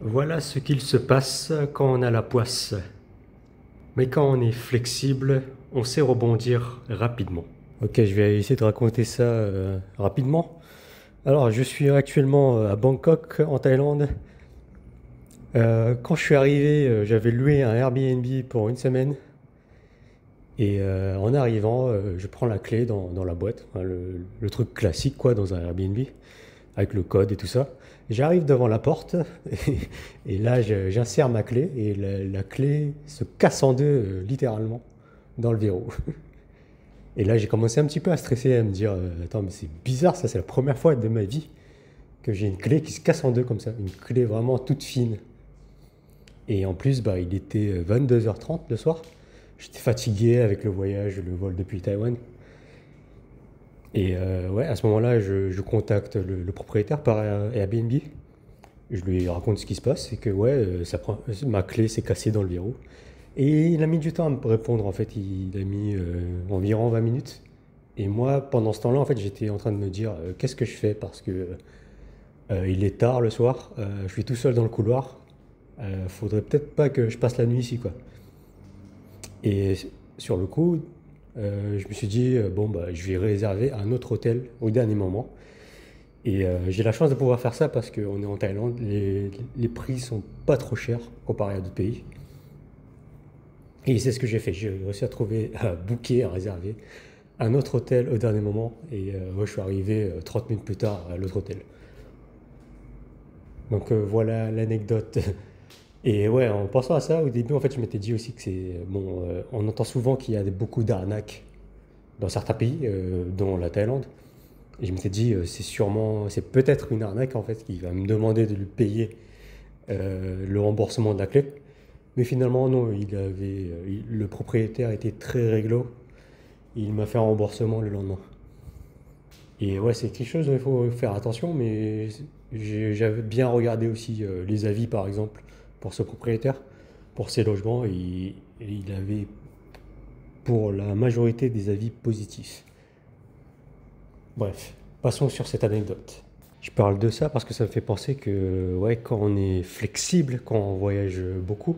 Voilà ce qu'il se passe quand on a la poisse. Mais quand on est flexible, on sait rebondir rapidement. Ok, je vais essayer de raconter ça rapidement. Alors, je suis actuellement à Bangkok, en Thaïlande. Quand je suis arrivé, j'avais loué un Airbnb pour une semaine. Et en arrivant, je prends la clé dans la boîte, enfin, le truc classique quoi, dans un Airbnb, avec le code et tout ça. J'arrive devant la porte et là j'insère ma clé et la clé se casse en deux littéralement dans le verrou. Et là j'ai commencé un petit peu à stresser, à me dire attends mais c'est bizarre ça, c'est la première fois de ma vie que j'ai une clé qui se casse en deux comme ça, une clé vraiment toute fine. Et en plus bah, il était 22h30 le soir. J'étais fatigué avec le voyage, le vol depuis Taïwan. Et ouais, à ce moment-là, je contacte le propriétaire par Airbnb. Je lui raconte ce qui se passe et que ouais, ma clé s'est cassée dans le verrou. Et il a mis du temps à me répondre en fait. Il a mis environ 20 minutes. Et moi, pendant ce temps-là, en fait, j'étais en train de me dire qu'est-ce que je fais parce que il est tard le soir. Je suis tout seul dans le couloir. Faudrait peut-être pas que je passe la nuit ici quoi. Et sur le coup, je me suis dit, bon, bah, je vais réserver un autre hôtel au dernier moment. Et j'ai la chance de pouvoir faire ça parce qu'on est en Thaïlande, les prix sont pas trop chers comparé à d'autres pays. Et c'est ce que j'ai fait. J'ai réussi à trouver, à booker, à réserver un autre hôtel au dernier moment. Et moi, je suis arrivé 30 minutes plus tard à l'autre hôtel. Donc voilà l'anecdote. Et ouais, en pensant à ça, au début, en fait, je m'étais dit aussi que c'est bon. On entend souvent qu'il y a beaucoup d'arnaques dans certains pays, dont la Thaïlande. Et je m'étais dit, c'est peut-être une arnaque en fait qui va me demander de lui payer le remboursement de la clé. Mais finalement, non, le propriétaire était très réglo. Il m'a fait un remboursement le lendemain. Et ouais, c'est quelque chose dont il faut faire attention, mais j'avais bien regardé aussi les avis, par exemple, pour ce propriétaire, pour ses logements, et il avait pour la majorité des avis positifs. Bref, passons sur cette anecdote. Je parle de ça parce que ça me fait penser que ouais, quand on est flexible, quand on voyage beaucoup,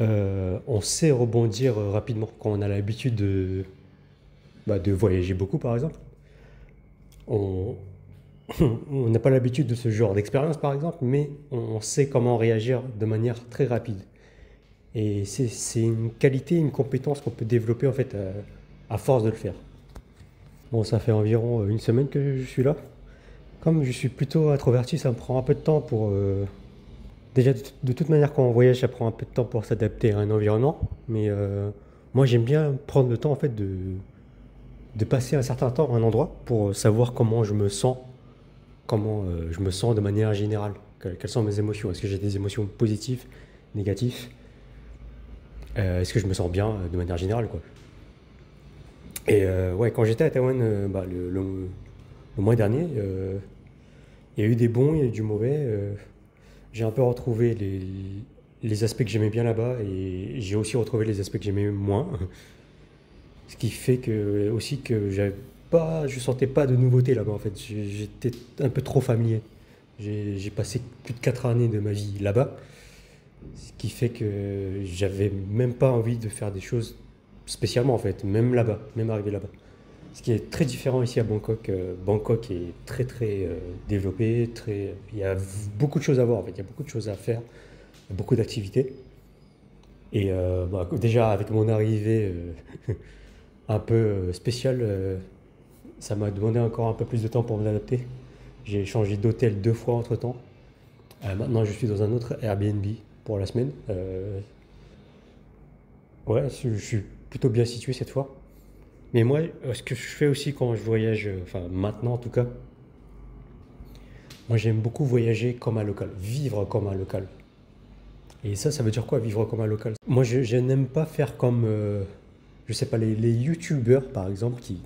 on sait rebondir rapidement. Quand on a l'habitude de voyager beaucoup, par exemple, on on n'a pas l'habitude de ce genre d'expérience, par exemple, mais on sait comment réagir de manière très rapide. Et c'est une qualité, une compétence qu'on peut développer en fait à force de le faire. Bon, ça fait environ une semaine que je suis là. Comme je suis plutôt introverti, ça me prend un peu de temps pour... Déjà, de toute manière, quand on voyage, ça prend un peu de temps pour s'adapter à un environnement. Mais moi, j'aime bien prendre le temps, en fait, de passer un certain temps à un endroit pour savoir comment je me sens de manière générale. Quelles sont mes émotions? Est-ce que j'ai des émotions positives, négatives? Est-ce que je me sens bien de manière générale, quoi? Et ouais, quand j'étais à Taïwan bah, le mois dernier, il y a eu des bons, il y a eu du mauvais. J'ai un peu retrouvé les aspects que j'aimais bien là-bas et j'ai aussi retrouvé les aspects que j'aimais moins. Ce qui fait que aussi que je sentais pas de nouveauté là-bas en fait. J'étais un peu trop familier. J'ai passé plus de 4 années de ma vie là-bas, ce qui fait que j'avais même pas envie de faire des choses spécialement en fait, même là-bas, même arrivé là-bas. Ce qui est très différent ici à Bangkok. Bangkok est très très développé, il y a beaucoup de choses à voir en fait, il y a beaucoup de choses à faire, il y a beaucoup d'activités. Et bah, déjà avec mon arrivée un peu spéciale, ça m'a demandé encore un peu plus de temps pour m'adapter. J'ai changé d'hôtel 2 fois entre-temps. Maintenant je suis dans un autre Airbnb pour la semaine. Ouais, je suis plutôt bien situé cette fois. Mais moi, ce que je fais aussi quand je voyage, enfin maintenant en tout cas, moi j'aime beaucoup voyager comme un local, vivre comme un local. Et ça veut dire quoi vivre comme un local? Moi je n'aime pas faire comme, je sais pas, les youtubeurs par exemple qui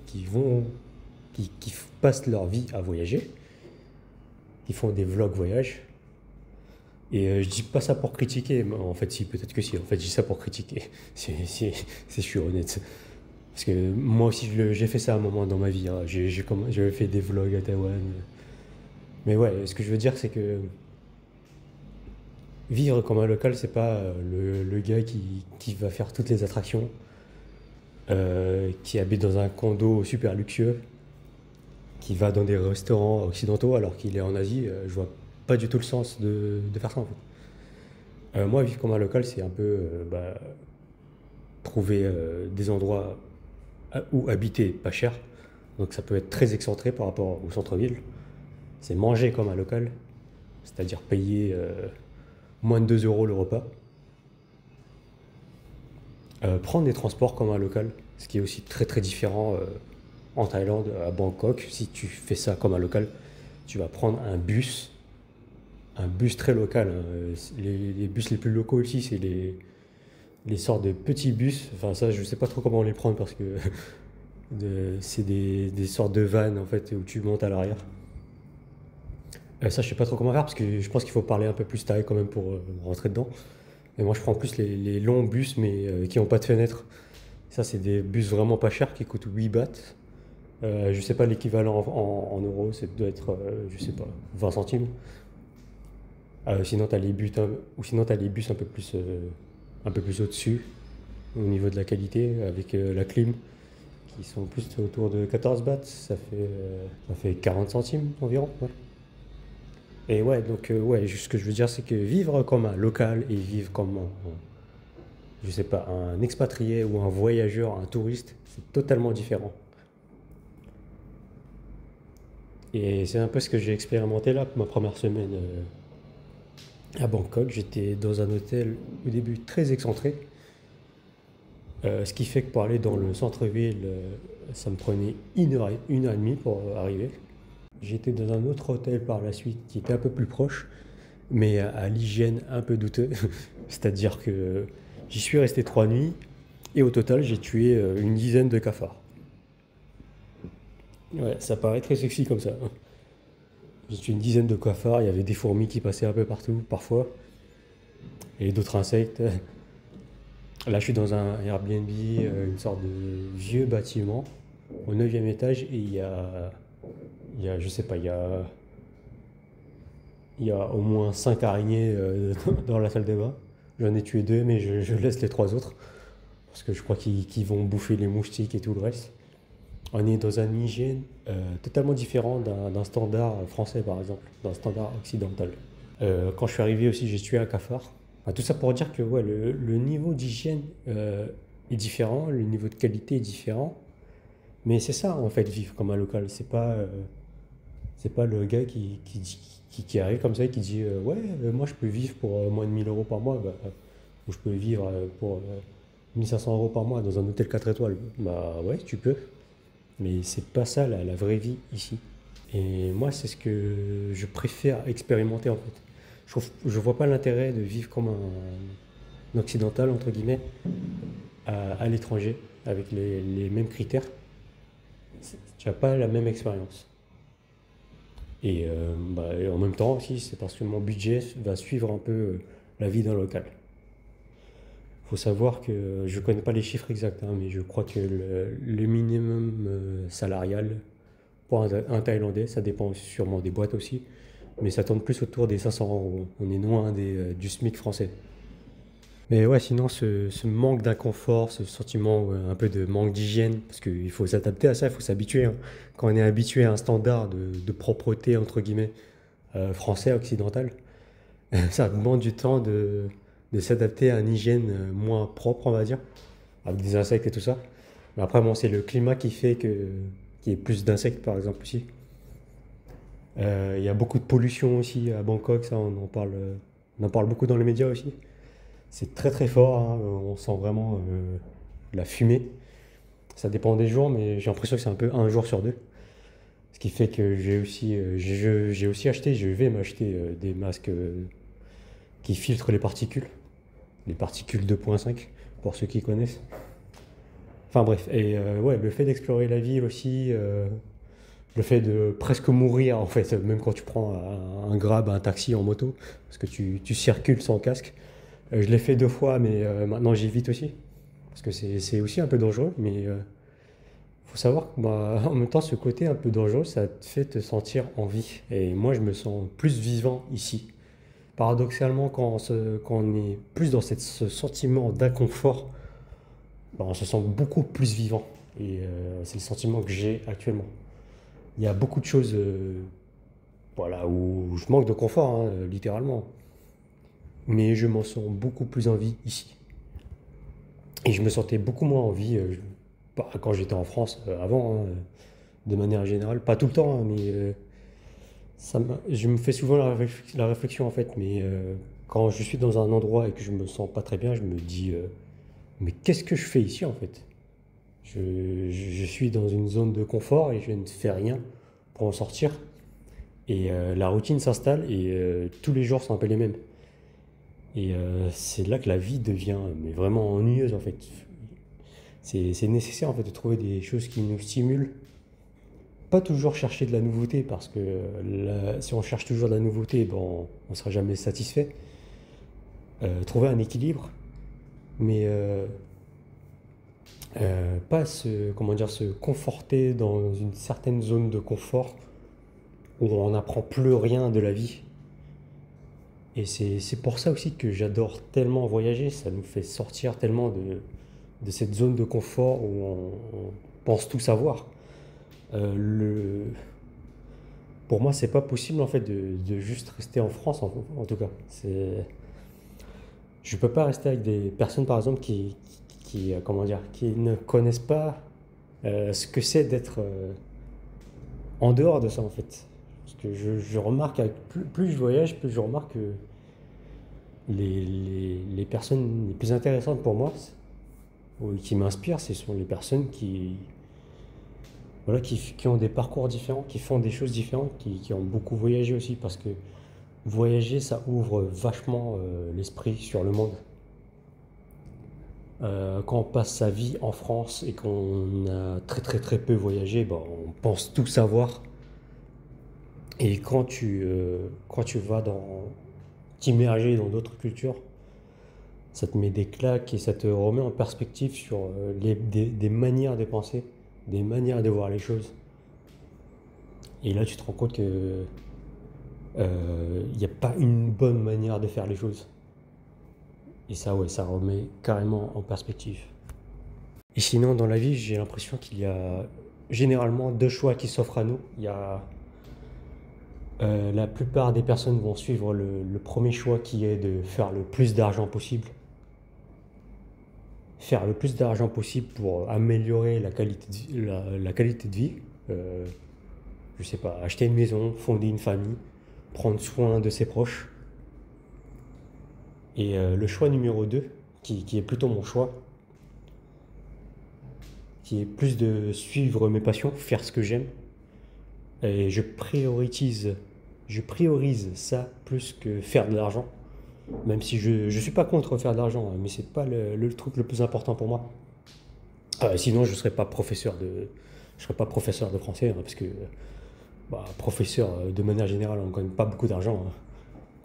passent leur vie à voyager, qui font des vlogs voyage. Et je dis pas ça pour critiquer, mais en fait si, peut-être que si, en fait je dis ça pour critiquer, je suis honnête. Parce que moi aussi j'ai fait ça à un moment dans ma vie, hein. J'avais fait des vlogs à Taïwan. Mais ouais, ce que je veux dire c'est que Vivre comme un local, c'est pas le gars qui va faire toutes les attractions, qui habite dans un condo super luxueux, qui va dans des restaurants occidentaux alors qu'il est en Asie. Je vois pas du tout le sens de faire ça en fait. Moi, vivre comme un local, c'est un peu trouver des endroits où habiter pas cher. Donc ça peut être très excentré par rapport au centre-ville. C'est manger comme un local, c'est-à-dire payer moins de 2 euros le repas. Prendre des transports comme un local, ce qui est aussi très très différent en Thaïlande, à Bangkok. Si tu fais ça comme un local, tu vas prendre un bus très local, hein. Les bus les plus locaux ici, c'est les sortes de petits bus. Enfin ça, je sais pas trop comment les prendre parce que c'est des sortes de vannes en fait où tu montes à l'arrière. Ça, je sais pas trop comment faire parce que je pense qu'il faut parler un peu plus taille quand même pour rentrer dedans. Et moi, je prends plus les longs bus mais qui ont pas de fenêtre. Ça, c'est des bus vraiment pas chers qui coûtent 8 bahts. Je sais pas l'équivalent en euros, ça doit être, je sais pas, 20 centimes. Sinon, tu as les bus, ou sinon, tu les bus un peu plus au-dessus, au niveau de la qualité, avec la clim, qui sont plus autour de 14 bahts. Ça fait 40 centimes environ. Ouais. Et ouais, donc, ouais, ce que je veux dire, c'est que vivre comme un local et vivre comme je sais pas, un expatrié ou un voyageur, un touriste, c'est totalement différent. Et c'est un peu ce que j'ai expérimenté là, ma première semaine à Bangkok. J'étais dans un hôtel au début très excentré, ce qui fait que pour aller dans le centre-ville, ça me prenait une heure et demie pour arriver. J'étais dans un autre hôtel par la suite qui était un peu plus proche, mais à l'hygiène un peu douteuse. C'est-à-dire que j'y suis resté 3 nuits et au total j'ai tué une dizaine de cafards. Ouais, ça paraît très sexy comme ça. J'ai tué une dizaine de cafards, il y avait des fourmis qui passaient un peu partout parfois, et d'autres insectes. Là je suis dans un Airbnb, une sorte de vieux bâtiment au 9e étage et je sais pas, il y a au moins 5 araignées dans la salle de bain. J'en ai tué 2 mais je laisse les 3 autres parce que je crois qu'ils vont bouffer les moustiques et tout le reste. On est dans un hygiène totalement différent d'un standard français, par exemple, d'un standard occidental. Quand je suis arrivé aussi, j'ai tué un cafard. Enfin, tout ça pour dire que ouais, le niveau d'hygiène est différent, le niveau de qualité est différent. Mais c'est ça, en fait, vivre comme un local. C'est pas le gars qui arrive comme ça et qui dit ouais, moi je peux vivre pour moins de 1000 euros par mois, ou je peux vivre pour 1500 euros par mois dans un hôtel 4 étoiles. Bah ouais, tu peux. Mais c'est pas ça la vraie vie ici. Et moi, c'est ce que je préfère expérimenter en fait. Je vois pas l'intérêt de vivre comme un occidental, entre guillemets, à l'étranger, avec les mêmes critères. Tu n'as pas la même expérience. Et en même temps aussi, c'est parce que mon budget va suivre un peu la vie d'un local. Il faut savoir que je ne connais pas les chiffres exacts, hein, mais je crois que le minimum salarial pour un Thaïlandais, ça dépend sûrement des boîtes aussi, mais ça tourne plus autour des 500 euros. On est loin du SMIC français. Mais ouais, sinon, ce manque d'inconfort, ce sentiment un peu de manque d'hygiène, parce qu'il faut s'adapter à ça, il faut s'habituer, hein. Quand on est habitué à un standard de propreté, entre guillemets, français, occidental, ça demande du temps de s'adapter à une hygiène moins propre, on va dire, avec des insectes et tout ça. Mais après, bon, c'est le climat qui fait qu'il y ait plus d'insectes, par exemple, aussi. Il y a beaucoup de pollution aussi à Bangkok, ça, on en parle beaucoup dans les médias aussi. C'est très très fort, hein, on sent vraiment la fumée. Ça dépend des jours, mais j'ai l'impression que c'est un peu un jour sur deux. Ce qui fait que j'ai aussi acheté, je vais m'acheter des masques qui filtrent les particules 2.5, pour ceux qui connaissent. Enfin bref, et ouais, le fait d'explorer la ville aussi, le fait de presque mourir en fait, même quand tu prends un Grab, un taxi en moto, parce que tu circules sans casque. Je l'ai fait 2 fois, mais maintenant j'évite aussi, parce que c'est aussi un peu dangereux, mais faut savoir que bah, en même temps, ce côté un peu dangereux, ça te fait te sentir en vie. Et moi, je me sens plus vivant ici, paradoxalement, quand on est plus dans ce sentiment d'inconfort, bah, on se sent beaucoup plus vivant. Et c'est le sentiment que j'ai actuellement. Il y a beaucoup de choses voilà, où je manque de confort, hein, littéralement. Mais je m'en sens beaucoup plus en vie ici. Et je me sentais beaucoup moins en vie quand j'étais en France avant, hein, de manière générale. Pas tout le temps, hein, mais je me fais souvent la réflexion en fait. Mais quand je suis dans un endroit et que je me sens pas très bien, je me dis mais qu'est-ce que je fais ici en fait? Je suis dans une zone de confort et je ne fais rien pour en sortir. Et la routine s'installe et tous les jours sont un peu les mêmes. Et c'est là que la vie devient mais vraiment ennuyeuse en fait. C'est nécessaire en fait de trouver des choses qui nous stimulent. Pas toujours chercher de la nouveauté parce que si on cherche toujours de la nouveauté, bon, on ne sera jamais satisfait. Trouver un équilibre, mais pas comment dire, se conforter dans une certaine zone de confort où on n'apprend plus rien de la vie. Et c'est pour ça aussi que j'adore tellement voyager, ça nous fait sortir tellement de cette zone de confort où on pense tout savoir. Euh, le, pour moi, c'est pas possible en fait de juste rester en France en tout cas. Je peux pas rester avec des personnes par exemple comment dire, qui ne connaissent pas ce que c'est d'être en dehors de ça en fait. Parce que je remarque, plus je voyage, plus je remarque que les personnes les plus intéressantes pour moi, ou qui m'inspirent, ce sont les personnes voilà, qui ont des parcours différents, qui font des choses différentes, qui ont beaucoup voyagé aussi. Parce que voyager, ça ouvre vachement l'esprit sur le monde. Quand on passe sa vie en France et qu'on a très très très peu voyagé, ben, on pense tout savoir. Et quand tu vas t'immerger dans d'autres cultures, ça te met des claques et ça te remet en perspective sur des manières de penser, des manières de voir les choses. Et là, tu te rends compte que il n'y a pas une bonne manière de faire les choses. Et ça, ouais, ça remet carrément en perspective. Et sinon, dans la vie, j'ai l'impression qu'il y a généralement deux choix qui s'offrent à nous. Il y a la plupart des personnes vont suivre le premier choix qui est de faire le plus d'argent possible. Faire le plus d'argent possible pour améliorer la qualité de vie. Euh, je sais pas, acheter une maison, fonder une famille, prendre soin de ses proches. Et le choix numéro 2, qui est plutôt mon choix, qui est plus de suivre mes passions, faire ce que j'aime. Et je priorise ça plus que faire de l'argent. Même si je ne suis pas contre faire de l'argent, hein, mais c'est pas le truc le plus important pour moi. Sinon, je serais pas professeur de français, hein, parce que bah, professeur, de manière générale, on ne gagne pas beaucoup d'argent, hein,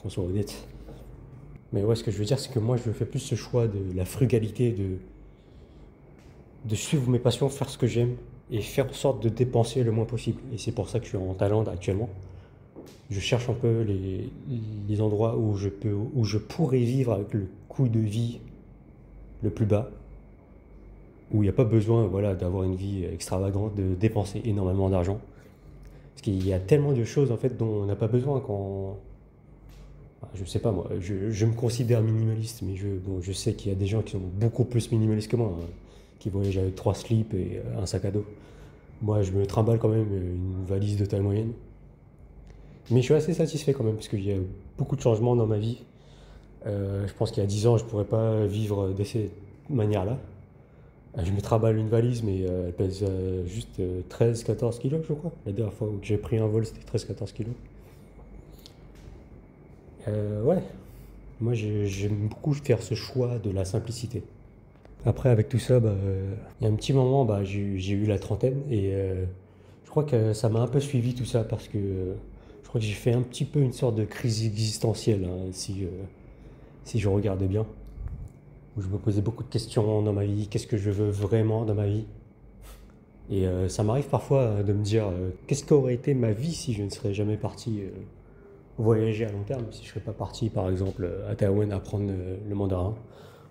qu'on soit honnête. Mais ouais, ce que je veux dire, c'est que moi, je fais plus ce choix de la frugalité, de suivre mes passions, faire ce que j'aime et faire en sorte de dépenser le moins possible. Et c'est pour ça que je suis en Thaïlande actuellement. Je cherche un peu les endroits où je pourrais vivre avec le coût de vie le plus bas, où il n'y a pas besoin, voilà, d'avoir une vie extravagante, de dépenser énormément d'argent. Parce qu'il y a tellement de choses en fait dont on n'a pas besoin quand. Je sais pas moi, je me considère minimaliste, mais bon, je sais qu'il y a des gens qui sont beaucoup plus minimalistes que moi, hein, qui voyagent avec trois slips et un sac à dos. Moi, je me trimballe quand même une valise de taille moyenne. Mais je suis assez satisfait quand même, parce qu'il y a beaucoup de changements dans ma vie. Je pense qu'il y a 10 ans, je pourrais pas vivre de cette manière-là. Je me trimballe une valise, mais elle pèse juste 13-14 kilos, je crois. La dernière fois où j'ai pris un vol, c'était 13-14 kilos. Ouais, moi j'aime beaucoup faire ce choix de la simplicité. Après, avec tout ça, bah, il y a un petit moment, bah, j'ai eu la trentaine et je crois que ça m'a un peu suivi tout ça parce que je crois que j'ai fait un petit peu une sorte de crise existentielle, hein, si je regarde bien, où je me posais beaucoup de questions dans ma vie, qu'est-ce que je veux vraiment dans ma vie? Et ça m'arrive parfois de me dire qu'est-ce qu'aurait été ma vie si je ne serais jamais parti voyager à long terme. Si je serais pas parti, par exemple, à Taïwan apprendre le mandarin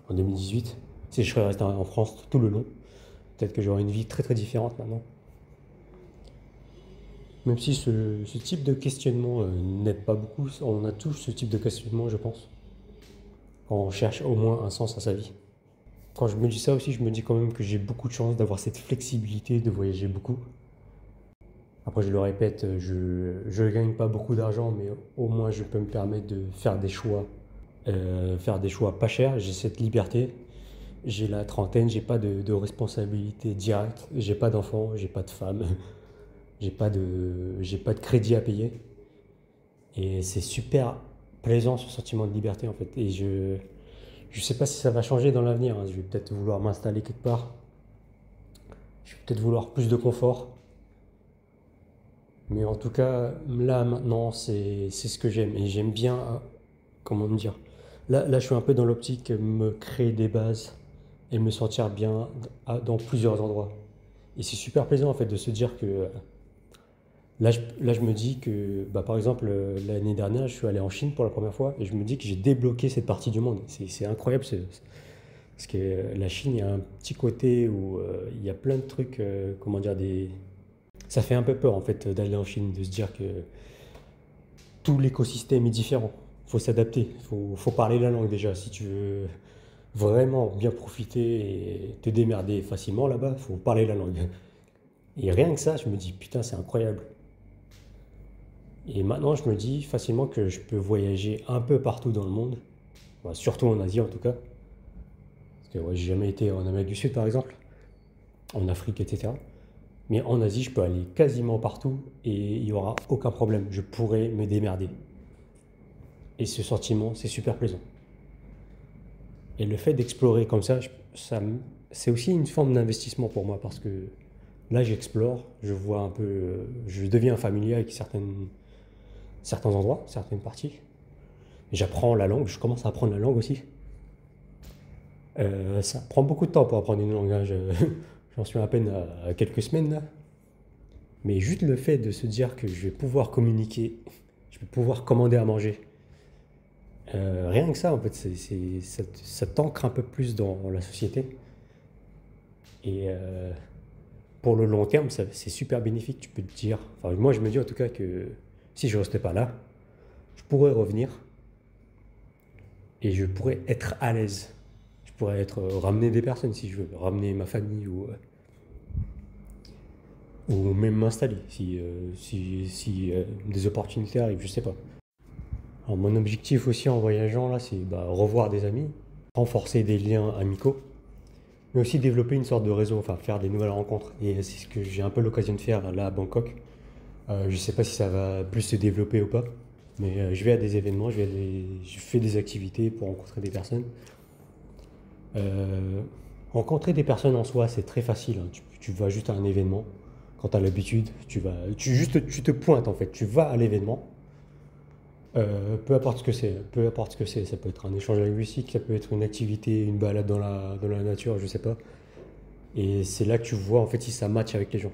en 2018, si je serais resté en France tout le long, peut-être que j'aurais une vie très très différente maintenant. Même si ce type de questionnement n'aide pas beaucoup, on a tous ce type de questionnement, je pense, quand on cherche au moins un sens à sa vie. Quand je me dis ça aussi, je me dis quand même que j'ai beaucoup de chance d'avoir cette flexibilité de voyager beaucoup. Après, je le répète, je ne gagne pas beaucoup d'argent, mais au moins je peux me permettre de faire des choix pas chers. J'ai cette liberté. J'ai la trentaine, j'ai pas de responsabilité directe, j'ai pas d'enfant, j'ai pas de femme, j'ai pas de crédit à payer. Et c'est super plaisant ce sentiment de liberté en fait. Et je sais pas si ça va changer dans l'avenir, hein. Je vais peut-être vouloir m'installer quelque part. Je vais peut-être vouloir plus de confort. Mais en tout cas, là maintenant, c'est ce que j'aime. Et j'aime bien, comment me dire. Là, je suis un peu dans l'optique me créer des bases et me sentir bien dans plusieurs endroits. Et c'est super plaisant en fait de se dire que là, je me dis que, bah, par exemple, l'année dernière, je suis allé en Chine pour la première fois et je me dis que j'ai débloqué cette partie du monde. C'est incroyable parce que la Chine, il y a un petit côté où il y a plein de trucs, comment dire, ça fait un peu peur en fait d'aller en Chine, de se dire que tout l'écosystème est différent. Il faut s'adapter, faut parler la langue déjà. Si tu veux vraiment bien profiter et te démerder facilement là-bas, il faut parler la langue. Et rien que ça, je me dis, putain, c'est incroyable. Et maintenant, je me dis facilement que je peux voyager un peu partout dans le monde, ouais, surtout en Asie en tout cas. Parce que ouais, j'ai jamais été en Amérique du Sud par exemple, en Afrique, etc. Mais en Asie, je peux aller quasiment partout et il n'y aura aucun problème. Je pourrais me démerder. Et ce sentiment, c'est super plaisant. Et le fait d'explorer comme c'est aussi une forme d'investissement pour moi parce que là, j'explore, je vois un peu, je deviens familier avec certains endroits, certaines parties. J'apprends la langue, je commence à apprendre la langue aussi. Ça prend beaucoup de temps pour apprendre une langue, hein. J'en suis à peine à quelques semaines là. Mais juste le fait de se dire que je vais pouvoir communiquer, je vais pouvoir commander à manger, rien que ça, en fait, ça t'ancre un peu plus dans la société. Et pour le long terme, c'est super bénéfique. Tu peux te dire, enfin, moi, je me dis en tout cas que si je ne restais pas là, je pourrais revenir et je pourrais être à l'aise. Je pourrais ramener des personnes si je veux, ramener ma famille ou même m'installer si des opportunités arrivent, je sais pas. Alors, mon objectif aussi en voyageant là, c'est bah, revoir des amis, renforcer des liens amicaux, mais aussi développer une sorte de réseau, enfin faire des nouvelles rencontres. Et c'est ce que j'ai un peu l'occasion de faire là à Bangkok. Je sais pas si ça va plus se développer ou pas, mais je vais à des événements, je fais des activités pour rencontrer des personnes. Euh, Rencontrer des personnes en soi, c'est très facile, hein. Tu vas juste à un événement. Quand tu as l'habitude, tu te pointes en fait. Tu vas à l'événement. Peu importe ce que c'est, peu importe ce que c'est. Ça peut être un échange linguistique, ça peut être une activité, une balade dans la nature, je sais pas. Et c'est là que tu vois en fait si ça match avec les gens.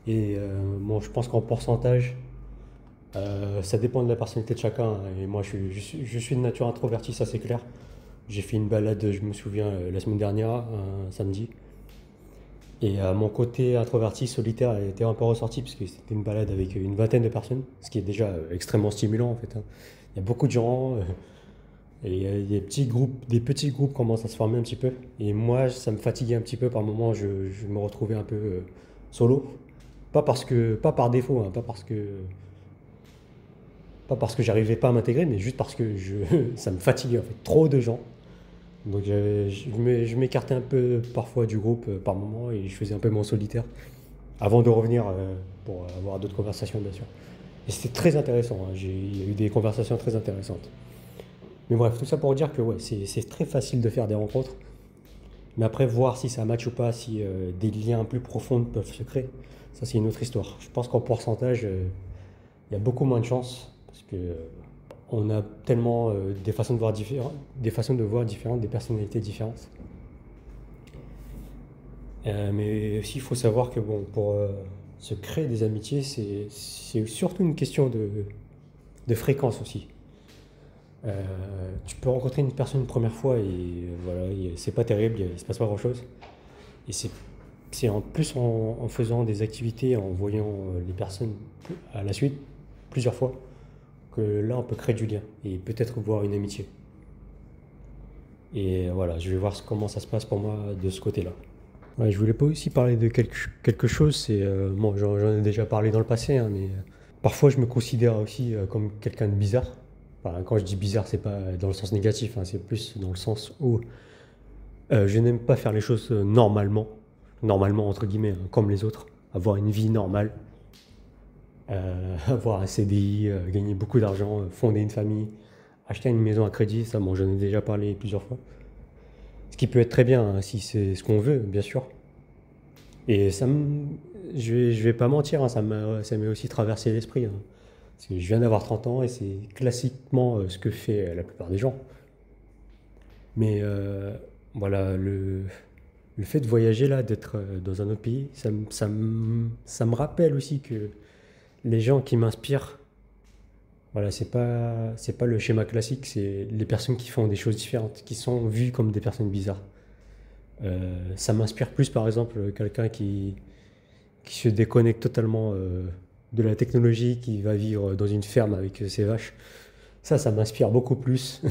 Et bon, je pense qu'en pourcentage, ça dépend de la personnalité de chacun, hein. Et moi, je suis de nature introvertie, ça c'est clair. J'ai fait une balade, je me souviens, la semaine dernière, un samedi. Et mon côté introverti, solitaire, était un peu ressorti parce que c'était une balade avec une vingtaine de personnes, ce qui est déjà extrêmement stimulant en fait, hein. Il y a beaucoup de gens et des petits groupes commencent à se former un petit peu. Et moi, ça me fatiguait un petit peu par moments, je me retrouvais un peu solo. Pas par défaut, hein, pas parce que j'arrivais pas à m'intégrer, mais juste parce que ça me fatiguait en fait. Trop de gens. Donc je m'écartais un peu parfois du groupe par moment et je faisais un peu mon solitaire avant de revenir pour avoir d'autres conversations bien sûr. Et c'était très intéressant, hein. Il y a eu des conversations très intéressantes. Mais bref, tout ça pour dire que ouais, c'est très facile de faire des rencontres. Mais après, voir si ça match ou pas, si des liens plus profonds peuvent se créer, ça c'est une autre histoire. Je pense qu'en pourcentage, il y a beaucoup moins de chances parce que on a tellement des façons de voir différentes, des personnalités différentes. Mais aussi, il faut savoir que bon, pour se créer des amitiés, c'est surtout une question de fréquence aussi. Tu peux rencontrer une personne une première fois et voilà, c'est pas terrible, il se passe pas grand-chose. Et c'est en plus en faisant des activités, en voyant les personnes à la suite, plusieurs fois, que là on peut créer du lien et peut-être voir une amitié. Et voilà, je vais voir comment ça se passe pour moi de ce côté-là. Ouais, je voulais pas aussi parler de quelque chose, c'est bon, j'en ai déjà parlé dans le passé, hein, mais parfois je me considère aussi comme quelqu'un de bizarre. Enfin, quand je dis bizarre, c'est pas dans le sens négatif, hein, c'est plus dans le sens où je n'aime pas faire les choses normalement entre guillemets, hein, comme les autres, avoir une vie normale, avoir un CDI, gagner beaucoup d'argent, fonder une famille, acheter une maison à crédit, ça, bon, j'en ai déjà parlé plusieurs fois. Ce qui peut être très bien, hein, si c'est ce qu'on veut, bien sûr. Et je vais pas mentir, hein, ça m'est aussi traversé l'esprit, hein. Parce que je viens d'avoir 30 ans et c'est classiquement ce que fait la plupart des gens. Mais voilà, le fait de voyager là, d'être dans un autre pays, ça me rappelle aussi que les gens qui m'inspirent, voilà, c'est pas le schéma classique, c'est les personnes qui font des choses différentes, qui sont vues comme des personnes bizarres. Ça m'inspire plus, par exemple, quelqu'un qui se déconnecte totalement de la technologie, qui va vivre dans une ferme avec ses vaches. Ça m'inspire beaucoup plus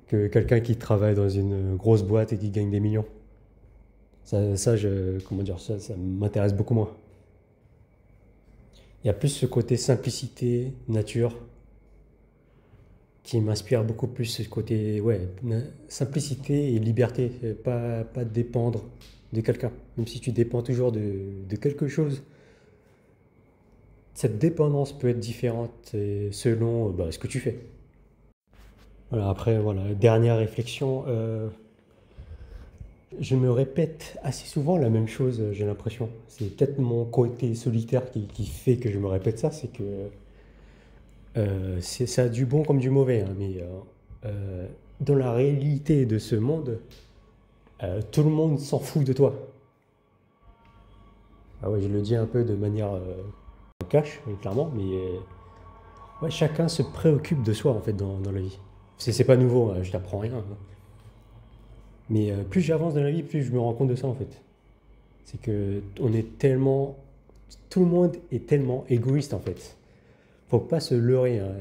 que quelqu'un qui travaille dans une grosse boîte et qui gagne des millions. Comment dire, ça m'intéresse beaucoup moins. Il y a plus ce côté simplicité, nature, qui m'inspire beaucoup plus ce côté, ouais, simplicité et liberté, pas dépendre de quelqu'un. Même si tu dépends toujours de quelque chose, cette dépendance peut être différente selon bah, ce que tu fais. Voilà, après, voilà, dernière réflexion, je me répète assez souvent la même chose, j'ai l'impression. C'est peut-être mon côté solitaire qui fait que je me répète ça, c'est que ça a du bon comme du mauvais, hein, mais dans la réalité de ce monde, tout le monde s'en fout de toi. Ah ouais, je le dis un peu de manière cash, clairement, mais ouais, chacun se préoccupe de soi en fait dans la vie. C'est pas nouveau, hein, je t'apprends rien, hein. Mais plus j'avance dans la vie, plus je me rends compte de ça en fait. C'est que on est tellement, tout le monde est tellement égoïste en fait. Faut pas se leurrer, hein.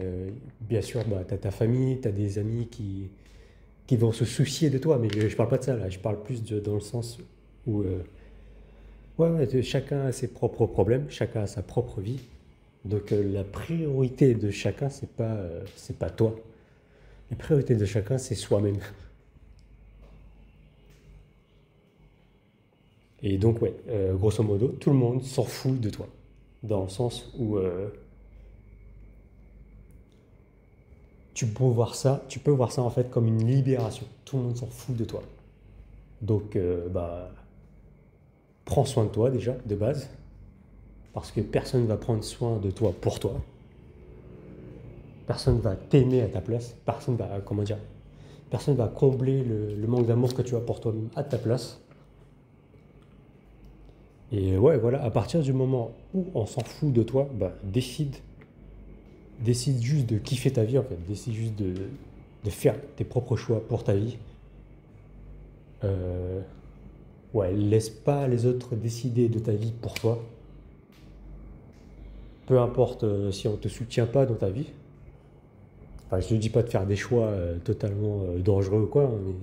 Bien sûr, bah, tu as ta famille, tu as des amis qui vont se soucier de toi, mais je parle pas de ça là, je parle plus dans le sens où ouais, ouais, chacun a ses propres problèmes, chacun a sa propre vie. Donc la priorité de chacun, c'est pas toi. La priorité de chacun, c'est soi-même. Et donc, ouais, grosso modo, tout le monde s'en fout de toi. Dans le sens où tu peux voir ça en fait comme une libération. Tout le monde s'en fout de toi. Donc, bah, prends soin de toi déjà, de base, parce que personne ne va prendre soin de toi pour toi. Personne ne va t'aimer à ta place. Personne va, comment dire, personne va combler le manque d'amour que tu as pour toi-même à ta place. Et ouais, voilà, à partir du moment où on s'en fout de toi, bah, décide juste de kiffer ta vie en fait. Décide juste de faire tes propres choix pour ta vie. Euh, ouais, laisse pas les autres décider de ta vie pour toi. Peu importe si on te soutient pas dans ta vie. Enfin, je ne dis pas de faire des choix totalement dangereux ou quoi, hein, mais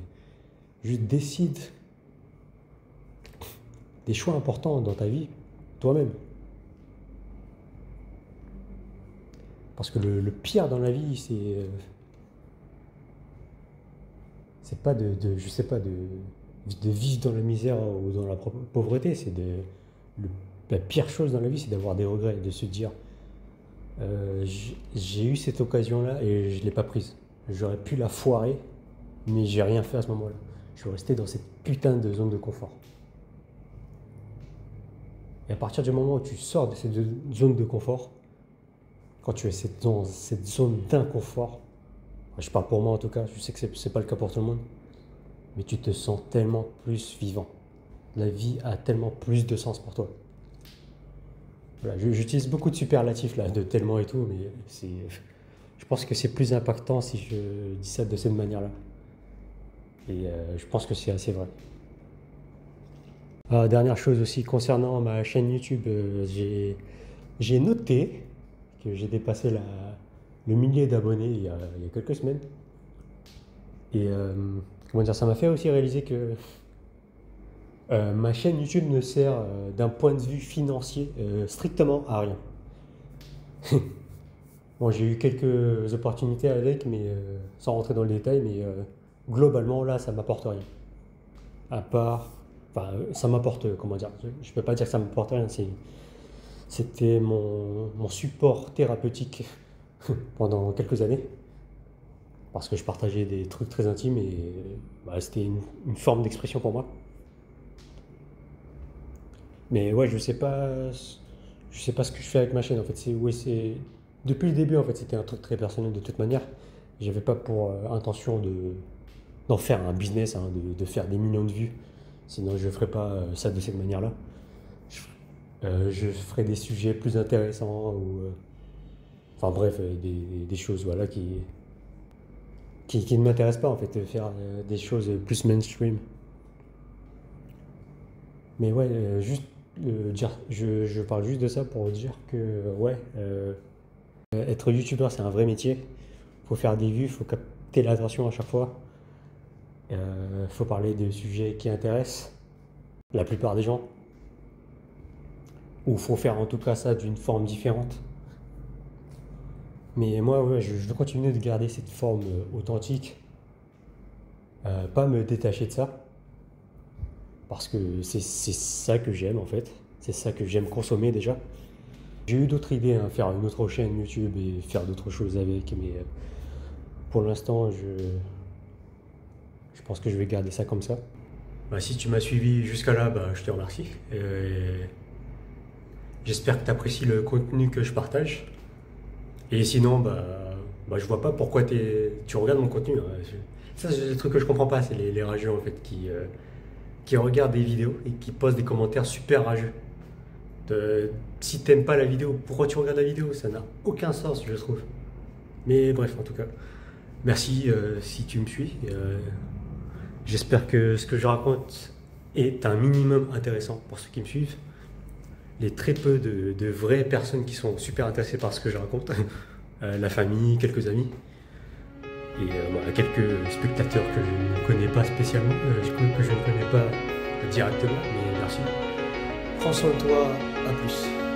juste décide des choix importants dans ta vie toi-même. Parce que le pire dans la vie, c'est pas je sais pas, de vivre dans la misère ou dans la pauvreté. Le- la pire chose dans la vie, c'est d'avoir des regrets, de se dire j'ai eu cette occasion-là et je l'ai pas prise. J'aurais pu la foirer, mais j'ai rien fait à ce moment-là. Je suis resté dans cette putain de zone de confort. Et à partir du moment où tu sors de cette zone de confort, quand tu es dans cette zone d'inconfort, je parle pour moi en tout cas, je sais que c'est pas le cas pour tout le monde, mais tu te sens tellement plus vivant. La vie a tellement plus de sens pour toi. Voilà, j'utilise beaucoup de superlatifs là, de tellement et tout, mais je pense que c'est plus impactant si je dis ça de cette manière-là. Et je pense que c'est assez vrai. Ah, dernière chose aussi, concernant ma chaîne YouTube, j'ai noté que j'ai dépassé le millier d'abonnés il y a quelques semaines. Et comment dire, ça m'a fait aussi réaliser que ma chaîne YouTube ne sert d'un point de vue financier strictement à rien. Bon, j'ai eu quelques opportunités avec, mais sans rentrer dans le détail, mais globalement là, ça m'apporte rien. À part, enfin, ça m'apporte, comment dire, je peux pas dire que ça m'apporte rien. C'était mon support thérapeutique pendant quelques années, parce que je partageais des trucs très intimes et bah, c'était une forme d'expression pour moi. Mais ouais, je sais pas ce que je fais avec ma chaîne en fait. Depuis le début en fait, c'était un truc très personnel de toute manière. J'avais pas pour intention d'en faire un business, hein, de faire des millions de vues. Sinon, je ferais pas ça de cette manière-là. Je, je ferais des sujets plus intéressants ou, enfin bref, des choses voilà qui ne m'intéressent pas en fait, faire des choses plus mainstream. Mais ouais, juste dire, je parle juste de ça pour dire que ouais, être youtubeur c'est un vrai métier. Faut faire des vues, faut capter l'attention à chaque fois. Faut parler de sujets qui intéressent la plupart des gens. Ou faut faire en tout cas ça d'une forme différente. Mais moi, ouais, je veux continuer de garder cette forme authentique, pas me détacher de ça, parce que c'est ça que j'aime en fait. C'est ça que j'aime consommer déjà. J'ai eu d'autres idées, hein, faire une autre chaîne YouTube et faire d'autres choses avec, mais pour l'instant, je pense que je vais garder ça comme ça. Bah, si tu m'as suivi jusqu'à là, bah, je te remercie. J'espère que tu apprécies le contenu que je partage. Et sinon, je vois pas pourquoi tu regardes mon contenu, hein. Ça, c'est le truc que je comprends pas, c'est les rageux en fait qui regardent des vidéos et qui posent des commentaires super rageux. Si t'aimes pas la vidéo, pourquoi tu regardes la vidéo? Ça n'a aucun sens, je trouve. Mais bref, en tout cas, merci si tu me suis. J'espère que ce que je raconte est un minimum intéressant pour ceux qui me suivent. Les très peu de vraies personnes qui sont super intéressées par ce que je raconte, la famille, quelques amis, et voilà, quelques spectateurs que je ne connais pas spécialement, que je ne connais pas directement, mais merci. Prends soin de toi, à plus.